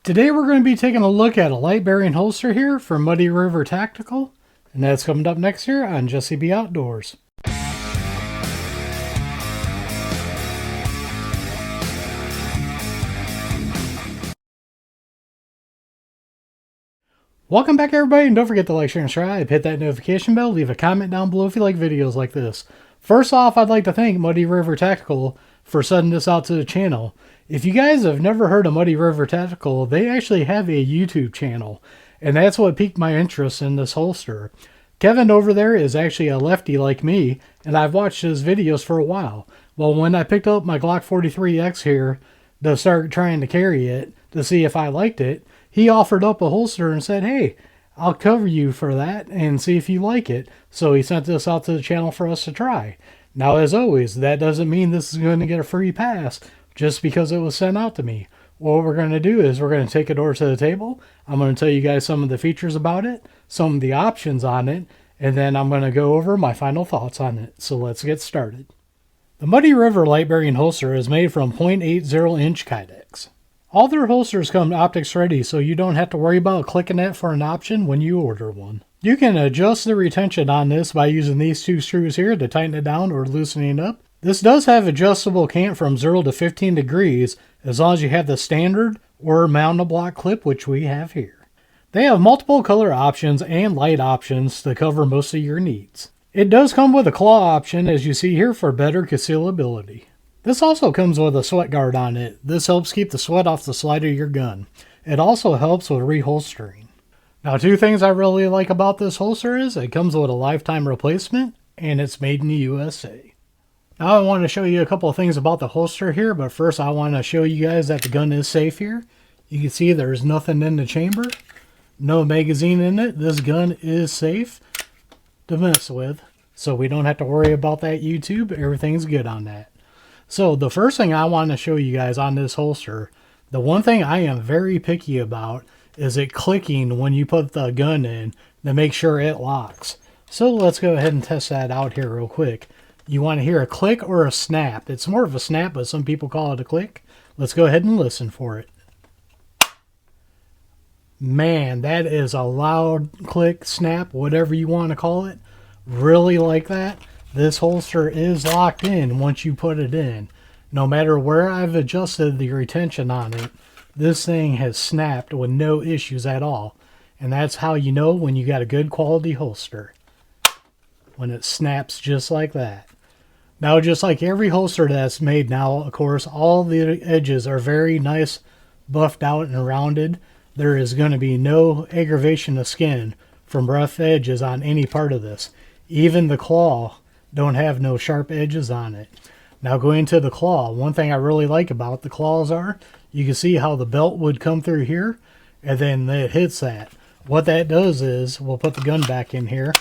Today we're going to be taking a look at a light bearing holster here from Muddy River Tactical, and that's coming up next here on Jesse B Outdoors. Welcome back everybody, and don't forget to like, share, and subscribe, hit that notification bell, leave a comment down below if you like videos like this. First off, I'd like to thank Muddy River Tactical for sending this out to the channel. If you guys have never heard of Muddy River Tactical, they actually have a YouTube channel, and that's what piqued my interest in this holster. Kevin over there is actually a lefty like me, and I've watched his videos for a while. Well, when I picked up my Glock 43X here to start trying to carry it to see if I liked it, he offered up a holster and said, hey, I'll cover you for that and see if you like it. So he sent this out to the channel for us to try. Now, as always, that doesn't mean this is going to get a free pass just because it was sent out to me. What we're going to do is we're going to take it over to the table. I'm going to tell you guys some of the features about it, some of the options on it, and then I'm going to go over my final thoughts on it. So let's get started. The Muddy River light bearing holster is made from .80 inch Kydex. All their holsters come optics ready, so you don't have to worry about clicking that for an option when you order one. You can adjust the retention on this by using these two screws here to tighten it down or loosening it up. This does have adjustable cant from 0 to 15 degrees as long as you have the standard or mount block clip, which we have here. They have multiple color options and light options to cover most of your needs. It does come with a claw option, as you see here, for better concealability. This also comes with a sweat guard on it. This helps keep the sweat off the slide of your gun. It also helps with reholstering. Now, two things I really like about this holster is it comes with a lifetime replacement and it's made in the USA. Now I want to show you a couple of things about the holster here, but first I want to show you guys that the gun is safe here. You can see there's nothing in the chamber, no magazine in it. This gun is safe to mess with, so we don't have to worry about that YouTube. Everything's good on that. So the first thing I want to show you guys on this holster, the one thing I am very picky about is it clicking when you put the gun in to make sure it locks. So let's go ahead and test that out here real quick. You want to hear a click or a snap. It's more of a snap, but some people call it a click. Let's go ahead and listen for it. Man, that is a loud click, snap, whatever you want to call it. Really like that. This holster is locked in once you put it in. No matter where I've adjusted the retention on it, this thing has snapped with no issues at all. And that's how you know when you got a good quality holster. When it snaps just like that. Now, just like every holster that's made now, of course, all the edges are very nice, buffed out and rounded. There is going to be no aggravation of skin from rough edges on any part of this. Even the claw don't have no sharp edges on it. Now, going to the claw, one thing I really like about the claws are, you can see how the belt would come through here, and then it hits that. What that does is, we'll put the gun back in here.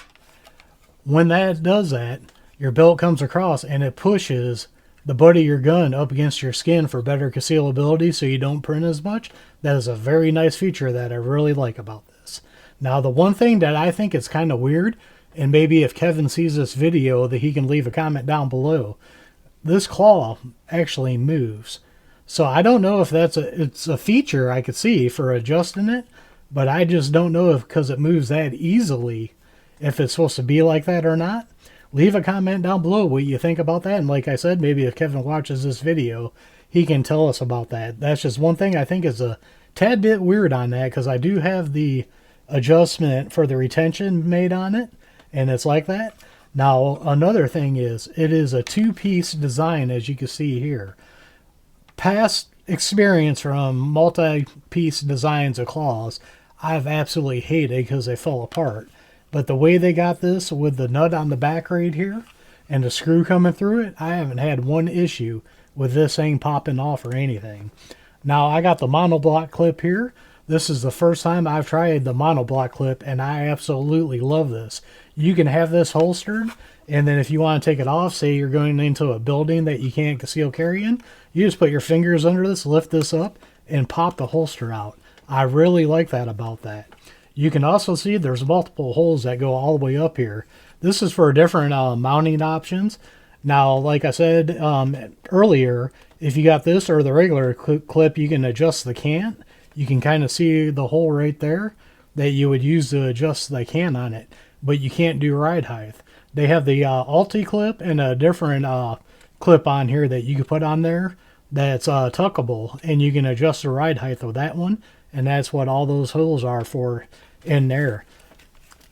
When that does that, your belt comes across and it pushes the butt of your gun up against your skin for better concealability so you don't print as much. That is a very nice feature that I really like about this. Now, the one thing that I think is kind of weird, and maybe if Kevin sees this video that he can leave a comment down below, this claw actually moves. So I don't know if it's a feature I could see for adjusting it, but I just don't know if because it moves that easily, if it's supposed to be like that or not. Leave a comment down below what you think about that, and like I said, maybe if Kevin watches this video, he can tell us about that. That's just one thing I think is a tad bit weird on that, because I do have the adjustment for the retention made on it, and it's like that. Now, another thing is, it is a two-piece design, as you can see here. Past experience from multi-piece designs of claws, I've absolutely hated because they fell apart. But the way they got this with the nut on the back right here and the screw coming through it, I haven't had one issue with this thing popping off or anything. Now, I got the monoblock clip here. This is the first time I've tried the monoblock clip, and I absolutely love this. You can have this holstered, and then if you want to take it off, say you're going into a building that you can't conceal carry in, you just put your fingers under this, lift this up, and pop the holster out. I really like that about that. You can also see there's multiple holes that go all the way up here. This is for different mounting options. Now, like I said earlier, if you got this or the regular clip, you can adjust the cant you can kind of see the hole right there that you would use to adjust the can on it, but you can't do ride height. They have the Alti clip and a different clip on here that you can put on there that's tuckable, and you can adjust the ride height of that one, and that's what all those holes are for in there.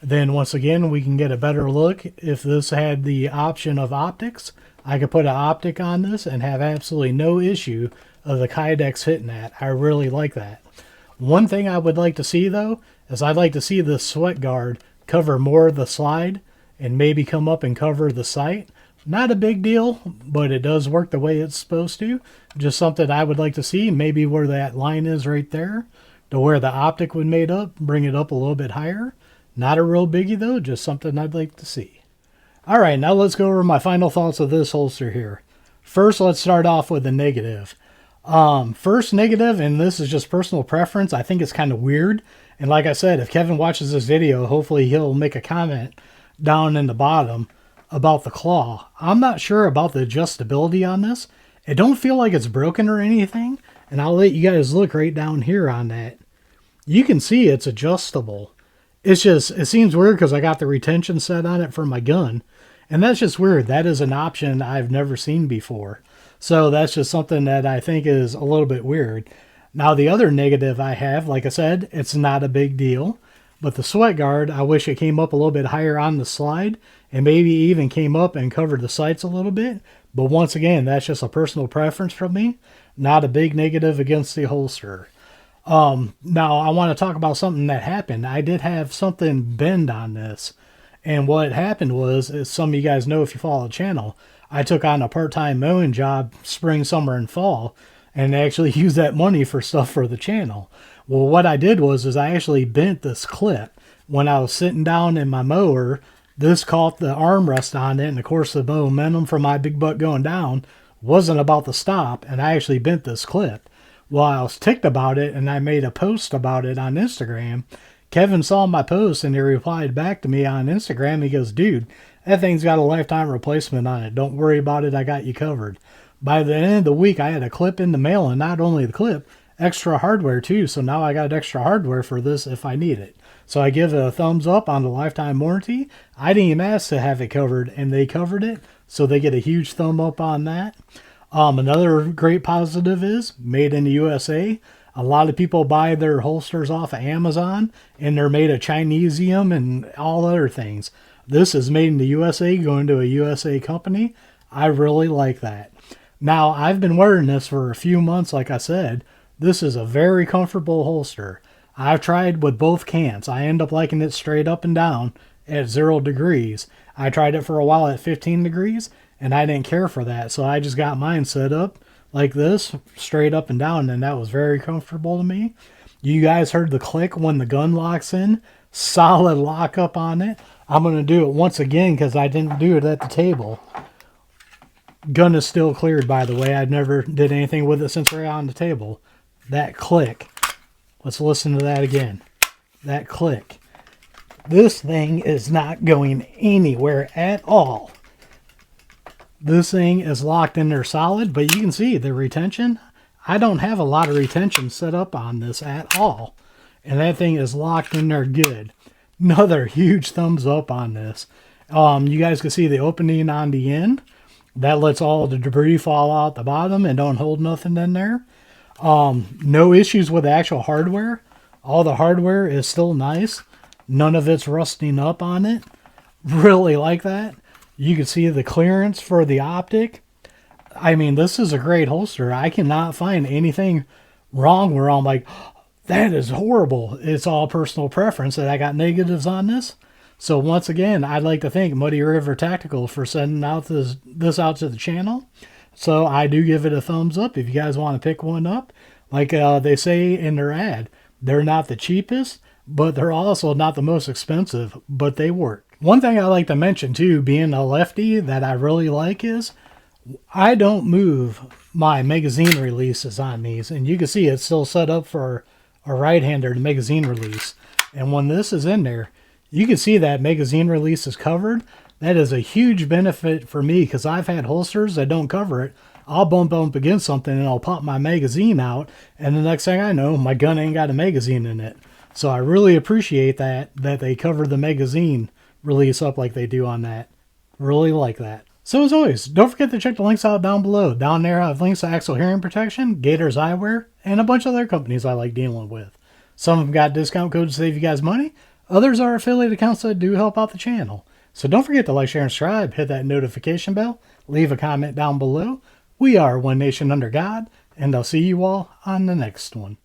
Then once again, we can get a better look. If this had the option of optics, I could put an optic on this and have absolutely no issue of the Kydex hitting that. I really like that. One thing I would like to see though, is I'd like to see the sweat guard cover more of the slide and maybe come up and cover the sight. Not a big deal, but it does work the way it's supposed to. Just something I would like to see, maybe where that line is right there, to where the optic would made up, bring it up a little bit higher. Not a real biggie though, just something I'd like to see. Alright, now let's go over my final thoughts of this holster here. First, let's start off with the negative. First negative, and this is just personal preference, I think it's kind of weird. And like I said, if Kevin watches this video, hopefully he'll make a comment down in the bottom about the claw. I'm not sure about the adjustability on this. It don't feel like it's broken or anything. And I'll let you guys look right down here on that. You can see it's adjustable. It's just, it seems weird because I got the retention set on it for my gun. And that's just weird. That is an option I've never seen before. So that's just something that I think is a little bit weird. Now the other negative I have, like I said, it's not a big deal. But the sweat guard, I wish it came up a little bit higher on the slide. And maybe even came up and covered the sights a little bit. But once again, that's just a personal preference from me. Not a big negative against the holster. Now I want to talk about something that happened. I did have something bend on this. And what happened was, as some of you guys know if you follow the channel, I took on a part-time mowing job spring, summer, and fall, and actually used that money for stuff for the channel. Well, what I did was I actually bent this clip. When I was sitting down in my mower, this caught the armrest on it, and of course the momentum from my big butt going down wasn't about to stop, and I actually bent this clip. Well, I was ticked about it, and I made a post about it on Instagram. Kevin saw my post, and he replied back to me on Instagram. He goes, dude, that thing's got a lifetime replacement on it. Don't worry about it. I got you covered. By the end of the week, I had a clip in the mail, and not only the clip, extra hardware too. So now I got extra hardware for this if I need it. So I give it a thumbs up on the lifetime warranty. I didn't even ask to have it covered, and they covered it. So they get a huge thumb up on that. Another great positive is made in the USA. A lot of people buy their holsters off of Amazon, and they're made of Chinesium and all other things. This is made in the USA, going to a USA company. I really like that. Now, I've been wearing this for a few months, like I said. This is a very comfortable holster. I've tried with both cans. I end up liking it straight up and down at 0 degrees. I tried it for a while at 15 degrees, and I didn't care for that. So I just got mine set up like this, straight up and down, and that was very comfortable to me. You guys heard the click when the gun locks in. Solid lockup on it. I'm going to do it once again because I didn't do it at the table. Gun is still cleared, by the way. I never did anything with it since we're on the table. That click. Let's listen to that again. That click. This thing is not going anywhere at all. This thing is locked in there solid, but you can see the retention. I don't have a lot of retention set up on this at all. And that thing is locked in there good. Another huge thumbs up on this. You guys can see the opening on the end. That lets all the debris fall out the bottom and don't hold nothing in there. No issues with the actual hardware. All the hardware is still nice. None of it's rusting up on it. Really like that. You can see the clearance for the optic. I mean, this is a great holster. I cannot find anything wrong where I'm like, that is horrible. It's all personal preference that I got negatives on this. So once again, I'd like to thank Muddy River Tactical for sending out this out to the channel. So I do give it a thumbs up if you guys want to pick one up. Like they say in their ad, they're not the cheapest, but they're also not the most expensive, but they work. One thing I like to mention too, being a lefty, that I really like is I don't move my magazine releases on these. And you can see it's still set up for a right-hander magazine release. And when this is in there, you can see that magazine release is covered. That is a huge benefit for me because I've had holsters that don't cover it. I'll bump up against something and I'll pop my magazine out, and the next thing I know, my gun ain't got a magazine in it. So I really appreciate that they cover the magazine release up like they do on that. Really like that. So as always, don't forget to check the links out down below. Down there I have links to Axel Hearing Protection, Gators Eyewear, and a bunch of other companies I like dealing with. Some of them got discount codes to save you guys money. Others are affiliate accounts that do help out the channel. So don't forget to like, share, and subscribe. Hit that notification bell. Leave a comment down below. We are One Nation Under God, and I'll see you all on the next one.